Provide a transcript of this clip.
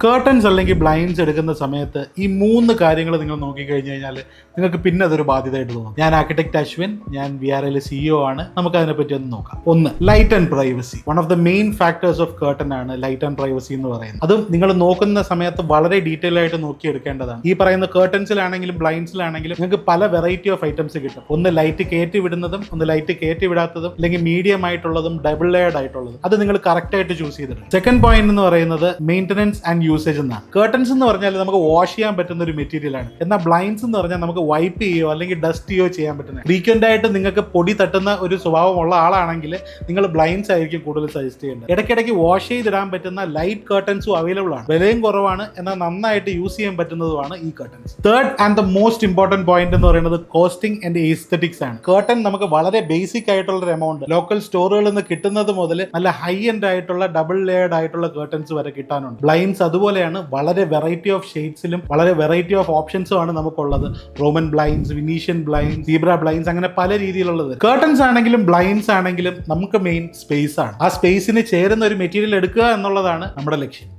Curtains അല്ലെങ്കിൽ blinds എടുക്കുന്ന സമയത്ത് ഈ 3 കാര്യങ്ങൾ നിങ്ങൾ നോക്കിക്കഴിഞ്ഞ് കഴിഞ്ഞാൽ നിങ്ങൾക്ക് പിന്നെ അതൊരു ബാധ്യതയായിട്ട് തോന്നും. ഞാൻ ആർക്കിടെക്ട് അശ്വിൻ, ഞാൻ VRL CEO ആണ്. നമുക്ക് അതിനെപ്പറ്റി ഒന്ന് നോക്കാം. ഒന്ന്, light and privacy. One of the main factors of curtain ആണ് ലൈറ്റ് ആൻഡ് പ്രൈവസി എന്ന് പറയുന്നത്. അതും നിങ്ങൾ നോക്കുന്ന സമയത്ത് വളരെ ഡീറ്റെയിൽ ആയിട്ട് നോക്കിയെടുക്കേണ്ടതാണ്. ഈ പറയുന്ന കേർട്ടൻസിലാണെങ്കിലും ബ്ലൈൻഡ്സിലാണെങ്കിലും നിങ്ങൾക്ക് പല വെറൈറ്റി ഓഫ് ഐറ്റംസ് കിട്ടും. ഒന്ന് ലൈറ്റ് കയറ്റി വിടുന്നതും, ഒന്ന് ലൈറ്റ് കയറ്റി വിടാത്തതും, അല്ലെങ്കിൽ മീഡിയം ആയിട്ടുള്ളതും, ഡബിൾ ലെയർഡ് ആയിട്ടുള്ളതും. അത് നിങ്ങൾ കറക്റ്റ് ആയിട്ട് ചൂസ് ചെയ്തിട്ടുണ്ട്. സെക്കൻഡ് പോയിന്റ് എന്ന് പറയുന്നത് മെയിൻ്റനൻസ് ആൻഡ് യൂസേജ് എന്നാണ്. കേർട്ടൻസ് എന്ന് പറഞ്ഞാൽ നമുക്ക് വാഷ് ചെയ്യാൻ പറ്റുന്ന ഒരു മെറ്റീരിയൽ ആണ്. എന്നാൽ ബ്ലൈൻഡ്സ് എന്ന് പറഞ്ഞാൽ നമുക്ക് വൈപ്പ് ചെയ്യോ അല്ലെങ്കിൽ ഡസ്റ്റ് ചെയ്യോ ചെയ്യാൻ പറ്റുന്നത്. ഫ്രീക്വന്റ് ആയിട്ട് നിങ്ങൾക്ക് പൊടി തട്ടുന്ന ഒരു സ്വഭാവമുള്ള ആളാണെങ്കിൽ നിങ്ങൾ ബ്ലൈൻഡ്സ് ആയിരിക്കും കൂടുതൽ സജസ്റ്റ് ചെയ്യേണ്ടത്. ഇടയ്ക്കിടയ്ക്ക് വാഷ് ചെയ്തിടാൻ പറ്റുന്ന ലൈറ്റ് കേർട്ടൻസും അവൈലബിൾ ആണ്. വിലയും കുറവാണ്, എന്നാൽ നന്നായിട്ട് യൂസ് ചെയ്യാൻ പറ്റുന്നതുമാണ് ഈ curtains. Third and the most important point എന്ന് പറയുന്നത് കോസ്റ്റിംഗ് ആൻഡ് എസ്തെറ്റിക്സ് ആണ്. കേർട്ടൻ നമുക്ക് വളരെ ബേസിക് ആയിട്ടുള്ള ഒരു എമൗണ്ട് ലോക്കൽ സ്റ്റോറുകളിൽ നിന്ന് കിട്ടുന്നത് മുതൽ നല്ല ഹൈ എൻഡ് ആയിട്ടുള്ള ഡബിൾ ലെയർഡ് ആയിട്ടുള്ള കേർട്ടൻസ് വരെ കിട്ടാനുണ്ട്. ബ്ലൈൻഡ്സ് അതുപോലെയാണ്, വളരെ വെറൈറ്റി ഓഫ് ഷെയ്ഡ്സിലും വളരെ വെറൈറ്റി ഓഫ് ഓപ്ഷൻസും ആണ് നമുക്കുള്ളത്. Roman blinds, Venetian blinds, zebra blinds, അങ്ങനെ പല രീതിയിലുള്ളത്. കേർട്ടൻസ് ആണെങ്കിലും ബ്ലൈൻഡ്സ് ആണെങ്കിലും നമുക്ക് മെയിൻ സ്പേസ് ആണ്. ആ സ്പേസിന് ചേരുന്ന ഒരു മെറ്റീരിയൽ എടുക്കുക എന്നുള്ളതാണ് നമ്മുടെ ലക്ഷ്യം.